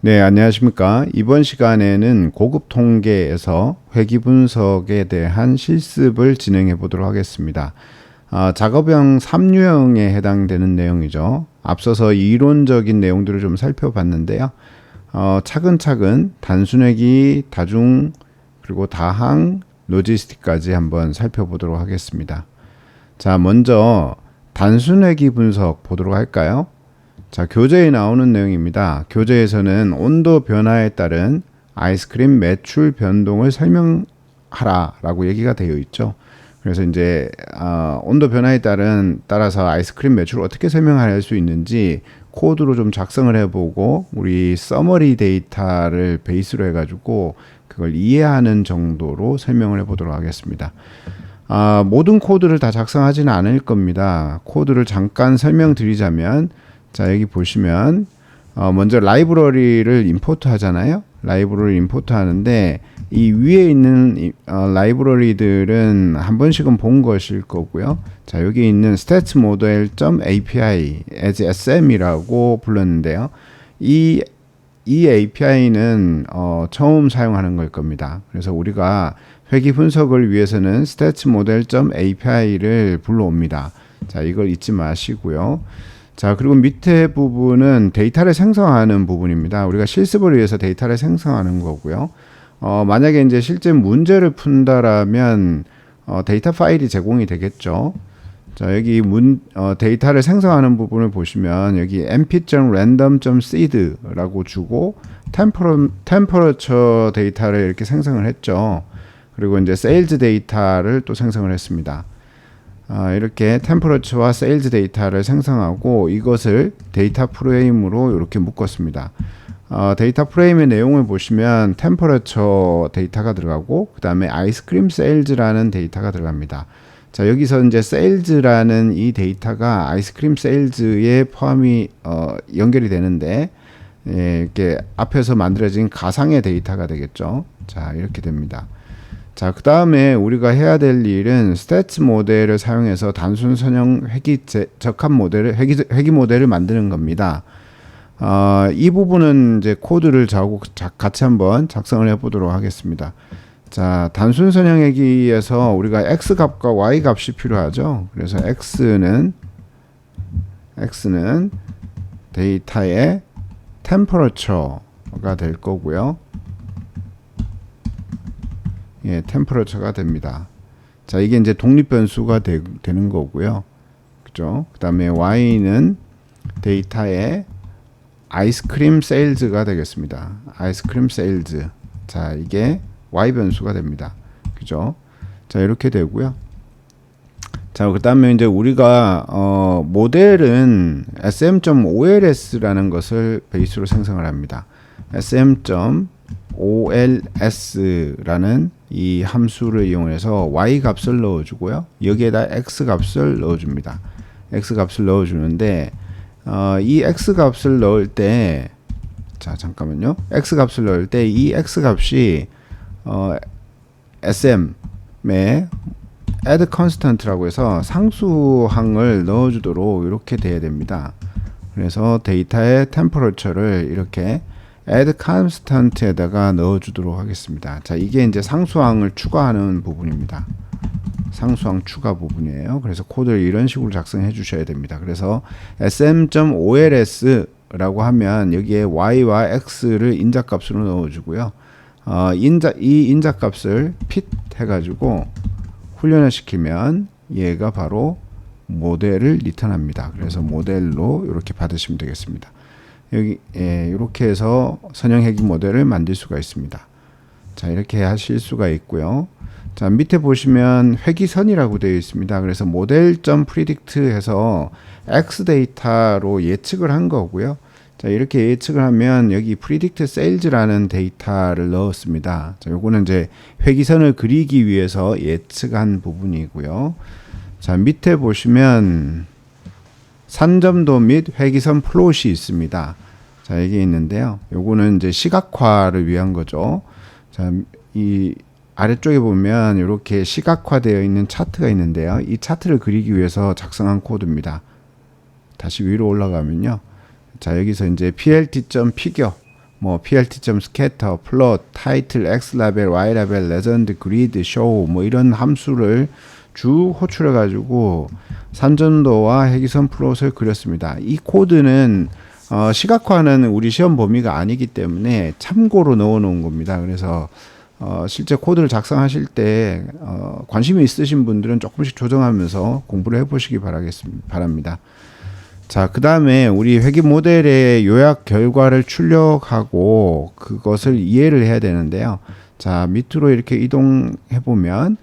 네, 안녕하십니까. 이번 시간에는 고급 통계에서 회귀 분석에 대한 실습을 진행해 보도록 하겠습니다. 작업형 3유형에 해당되는 내용이죠. 앞서서 이론적인 내용들을 좀 살펴봤는데요. 차근차근 단순회귀, 다중, 그리고 다항, 로지스틱까지 한번 살펴보도록 하겠습니다. 자, 먼저 단순회귀 분석 보도록 할까요? 자, 교재에 나오는 내용입니다. 교재에서는 온도 변화에 따른 아이스크림 매출 변동을 설명하라 라고 얘기가 되어 있죠. 그래서 이제 온도 변화에 따라서 아이스크림 매출을 어떻게 설명할 수 있는지 코드로 좀 작성을 해보고 우리 서머리 데이터를 베이스로 해가지고 그걸 이해하는 정도로 설명을 해보도록 하겠습니다. 모든 코드를 다 작성하지는 않을 겁니다. 코드를 잠깐 설명드리자면, 자, 여기 보시면 먼저 라이브러리를 임포트 하잖아요. 라이브러리 임포트 하는데 이 위에 있는 라이브러리들은 한 번씩은 본 것일 거고요. 자, 여기 있는 statsmodel.api as sm이라고 불렀는데요. 이 API는 처음 사용하는 걸 겁니다. 그래서 우리가 회귀 분석을 위해서는 statsmodel.api를 불러옵니다. 자, 이걸 잊지 마시고요. 자, 그리고 밑에 부분은 데이터를 생성하는 부분입니다. 우리가 실습을 위해서 데이터를 생성하는 거고요. 만약에 이제 실제 문제를 푼다라면 데이터 파일이 제공이 되겠죠. 자, 여기 데이터를 생성하는 부분을 보시면 여기 np.random.seed라고 주고 템퍼러처 데이터를 이렇게 생성을 했죠. 그리고 이제 세일즈 데이터를 또 생성을 했습니다. 이렇게 템퍼러처와 세일즈 데이터를 생성하고 이것을 데이터 프레임으로 이렇게 묶었습니다. 데이터 프레임의 내용을 보시면 템퍼러처 데이터가 들어가고 그 다음에 아이스크림 세일즈라는 데이터가 들어갑니다. 자, 여기서 이제 세일즈라는 이 데이터가 아이스크림 세일즈에 포함이 연결이 되는데 이렇게 앞에서 만들어진 가상의 데이터가 되겠죠. 자, 이렇게 됩니다. 자, 그 다음에 우리가 해야 될 일은 스태츠 모델을 사용해서 단순 선형 회귀 적합 모델을 회귀 모델을 만드는 겁니다. 이 부분은 이제 코드를 같이 한번 작성을 해보도록 하겠습니다. 자, 단순 선형 회귀에서 우리가 x 값과 y 값이 필요하죠. 그래서 x는 데이터의 템퍼러처가 될 거고요. 예, 템퍼러처가 됩니다. 자, 이게 이제 독립 변수가 되는 거고요. 그죠? 그 다음에 y는 데이터의 아이스크림 세일즈가 되겠습니다. 아이스크림 세일즈. 자, 이게 y 변수가 됩니다. 그죠? 자, 이렇게 되고요. 자, 그 다음에 이제 우리가 모델은 sm.ols라는 것을 베이스로 생성을 합니다. sm.ols라는 이 함수를 이용해서 y 값을 넣어주고요. 여기에다 x 값을 넣어줍니다. x 값을 넣어주는데 이 x 값을 넣을 때, 자, 잠깐만요. x 값을 넣을 때 이 x 값이 sm에 add constant라고 해서 상수항을 넣어주도록 이렇게 돼야 됩니다. 그래서 데이터의 템퍼러처를 이렇게 add constant에다가 넣어주도록 하겠습니다. 자, 이게 이제 상수항을 추가하는 부분입니다. 상수항 추가 부분이에요. 그래서 코드를 이런 식으로 작성해 주셔야 됩니다. 그래서 sm.ols 라고 하면 여기에 y와 x를 인자값으로 넣어주고요. 이 인자값을 fit 해가지고 훈련을 시키면 얘가 바로 모델을 리턴합니다. 그래서 모델로 이렇게 받으시면 되겠습니다. 여기 이렇게 해서 선형 회귀 모델을 만들 수가 있습니다. 자, 이렇게 하실 수가 있고요. 자, 밑에 보시면 회귀선이라고 되어 있습니다. 그래서 model.predict 해서 x 데이터로 예측을 한 거고요. 자, 이렇게 예측을 하면 여기 predict sales라는 데이터를 넣었습니다. 자, 요거는 이제 회귀선을 그리기 위해서 예측한 부분이고요. 자, 밑에 보시면 산점도 및 회귀선 플롯이 있습니다. 자, 여기 있는데요. 요거는 이제 시각화를 위한 거죠. 자, 이 아래쪽에 보면 이렇게 시각화되어 있는 차트가 있는데요. 이 차트를 그리기 위해서 작성한 코드입니다. 다시 위로 올라가면요. 자, 여기서 이제 plt.figure 뭐 plt.scatter, plot, title, x 레벨, y 레벨, legend, grid, show 뭐 이런 함수를 쭉 호출해 가지고 산전도와 해기선 플롯을 그렸습니다. 이 코드는 시각화는 우리 시험 범위가 아니기 때문에 참고로 넣어 놓은 겁니다. 그래서 실제 코드를 작성하실 때 관심이 있으신 분들은 조금씩 조정하면서 공부를 해보시기 바랍니다. 자, 그 다음에 우리 회귀 모델의 요약 결과를 출력하고 그것을 이해를 해야 되는데요. 자, 밑으로 이렇게 이동해 보면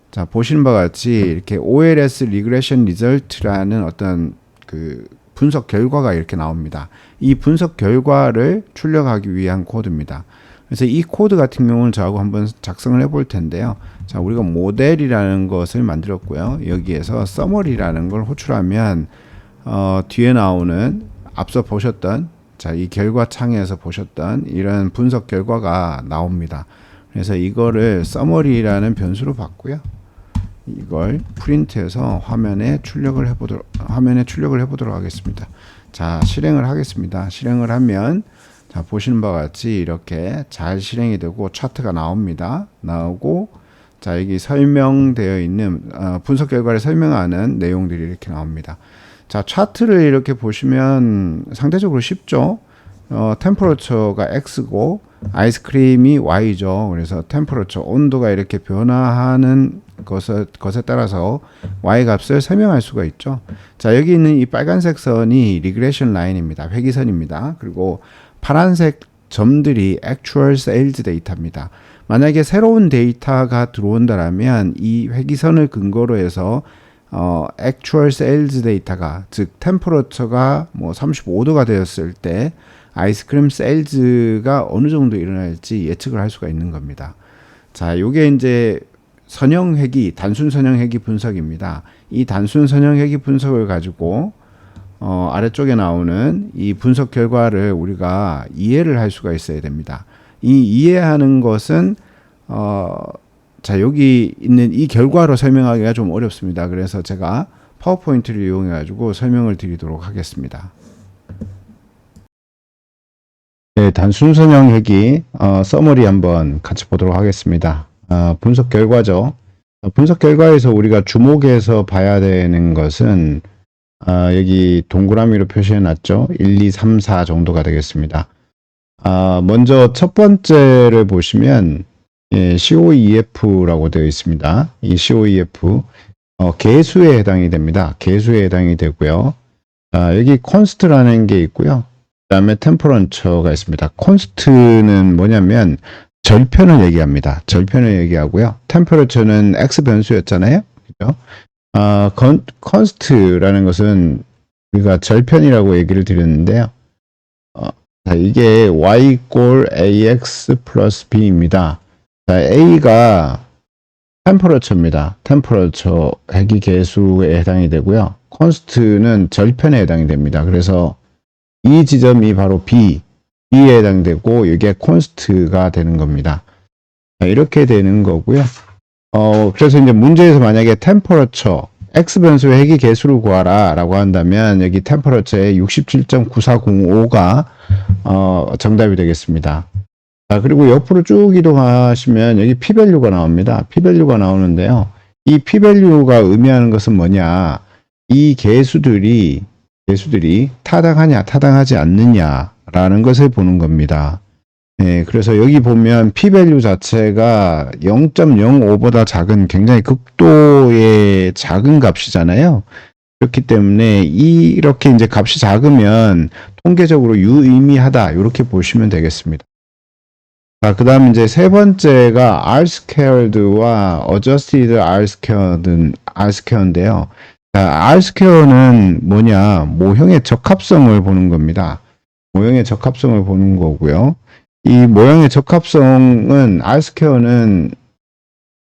자, 보시는 바와 같이 이렇게 OLS Regression Result라는 어떤 그 분석 결과가 이렇게 나옵니다. 이 분석 결과를 출력하기 위한 코드입니다. 그래서 이 코드 같은 경우는 저하고 한번 작성을 해볼 텐데요. 자, 우리가 모델이라는 것을 만들었고요. 여기에서 summary라는 걸 호출하면 뒤에 나오는 앞서 보셨던 자, 이 결과 창에서 보셨던 이런 분석 결과가 나옵니다. 그래서 이거를 summary라는 변수로 봤고요. 이걸 프린트해서 화면에 출력을 해보도록 하겠습니다. 자, 실행을 하겠습니다. 실행을 하면 자, 보시는 바와 같이 이렇게 잘 실행이 되고 차트가 나옵니다. 나오고 자, 여기 설명되어 있는 분석 결과를 설명하는 내용들이 이렇게 나옵니다. 자, 차트를 이렇게 보시면 상대적으로 쉽죠. 템퍼러처가 X고 아이스크림이 Y죠. 그래서 템퍼러처 온도가 이렇게 변화하는 것에 따라서 Y 값을 설명할 수가 있죠. 자, 여기 있는 이 빨간색 선이 리그레션 라인입니다. 회기선입니다. 그리고 파란색 점들이 actual sales 데이터입니다. 만약에 새로운 데이터가 들어온다라면 이 회기선을 근거로 해서 actual sales 데이터가 즉 템퍼러처가 뭐 35도가 되었을 때 아이스크림 세일즈가 어느 정도 일어날지 예측을 할 수가 있는 겁니다. 자, 요게 이제 선형 회귀, 단순 선형 회귀 분석입니다. 이 단순 선형 회귀 분석을 가지고 아래쪽에 나오는 이 분석 결과를 우리가 이해를 할 수가 있어야 됩니다. 이 이해하는 것은 자, 여기 있는 이 결과로 설명하기가 좀 어렵습니다. 그래서 제가 파워포인트를 이용해 가지고 설명을 드리도록 하겠습니다. 네, 단순 선형 회귀 서머리 한번 같이 보도록 하겠습니다. 분석 결과죠. 분석 결과에서 우리가 주목해서 봐야 되는 것은 여기 동그라미로 표시해 놨죠. 1, 2, 3, 4 정도가 되겠습니다. 먼저 첫 번째를 보시면 COEF라고 되어 있습니다. 이 COEF 개수에 해당이 됩니다. 개수에 해당이 되고요. 여기 const라는 게 있고요. 그 다음에 temperature가 있습니다. const는 뭐냐면 절편을 얘기합니다. 절편을 얘기하고요. temperature는 x 변수였잖아요. 그죠? const라는 것은 우리가 절편이라고 얘기를 드렸는데요. 자, 이게 y 꼴 ax 플러스 b입니다. 자, a가 temperature입니다. temperature 회귀 계수에 해당이 되고요. const는 절편에 해당이 됩니다. 그래서 이 지점이 바로 B에 해당되고 이게 const가 되는 겁니다. 자, 이렇게 되는 거고요. 그래서 이제 문제에서 만약에 temperature x 변수의 회귀 계수를 구하라 라고 한다면 여기 temperature의 67.9405가 정답이 되겠습니다. 자, 그리고 옆으로 쭉 이동하시면 여기 p-value가 나옵니다. p-value가 나오는데요. 이 p-value가 의미하는 것은 뭐냐? 이 개수들이 타당하냐, 타당하지 않느냐라는 것을 보는 겁니다. 네, 그래서 여기 보면 p-value 자체가 0.05보다 작은 굉장히 극도의 작은 값이잖아요. 그렇기 때문에 이렇게 이제 값이 작으면 통계적으로 유의미하다 이렇게 보시면 되겠습니다. 자, 그 다음 이제 세 번째가 R-squared와 adjusted R-squared인데요. 자, R-squared는 뭐냐? 모형의 적합성을 보는 겁니다. 모형의 적합성을 보는 거고요. 이 모형의 적합성은 R-squared는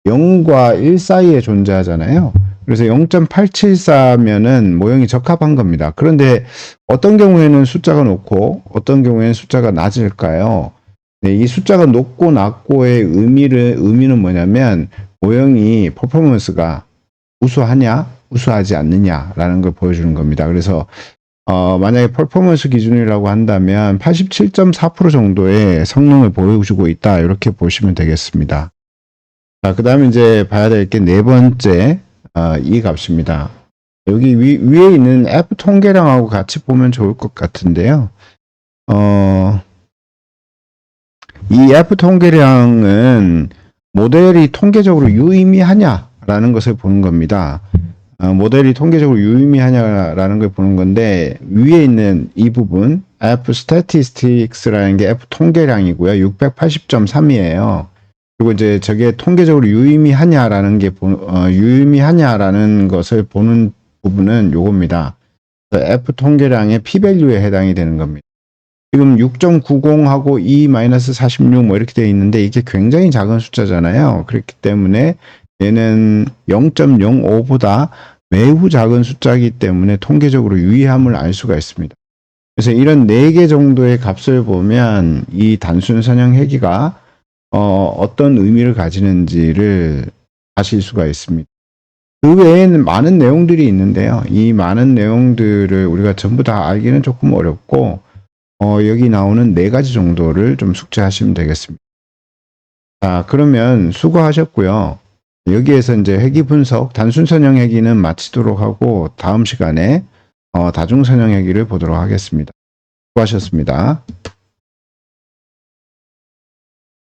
0과 1 사이에 존재하잖아요. 그래서 0.874면은 모형이 적합한 겁니다. 그런데 어떤 경우에는 숫자가 높고 어떤 경우에는 숫자가 낮을까요? 네, 이 숫자가 높고 낮고의 의미는 뭐냐면 모형이 퍼포먼스가 우수하냐, 우수하지 않느냐라는 걸 보여주는 겁니다. 그래서 만약에 퍼포먼스 기준이라고 한다면 87.4% 정도의 성능을 보여주고 있다. 이렇게 보시면 되겠습니다. 자, 그 다음에 이제 봐야 될 게 네 번째, 이 값입니다. 여기 위에 있는 F 통계량하고 같이 보면 좋을 것 같은데요. 이 F 통계량은 모델이 통계적으로 유의미하냐라는 것을 보는 겁니다. 모델이 통계적으로 유의미하냐라는 걸 보는 건데, 위에 있는 이 부분 F statistics라는 게 F 통계량이고요. 680.3이에요. 그리고 이제 저게 통계적으로 유의미하냐라는 게 유의미하냐라는 것을 보는 부분은 요겁니다. F 통계량의 p-value에 해당이 되는 겁니다. 지금 6.90하고 2-46 뭐 이렇게 되어 있는데 이게 굉장히 작은 숫자잖아요. 그렇기 때문에 얘는 0.05보다 매우 작은 숫자이기 때문에 통계적으로 유의함을 알 수가 있습니다. 그래서 이런 4개 정도의 값을 보면 이 단순 선형 회귀가 어떤 의미를 가지는지를 아실 수가 있습니다. 그 외에는 많은 내용들이 있는데요. 이 많은 내용들을 우리가 전부 다 알기는 조금 어렵고 여기 나오는 4가지 정도를 좀 숙지하시면 되겠습니다. 자, 그러면 수고하셨고요. 여기에서 이제 회귀 분석, 단순 선형 회귀는 마치도록 하고 다음 시간에 다중 선형 회귀를 보도록 하겠습니다. 수고하셨습니다.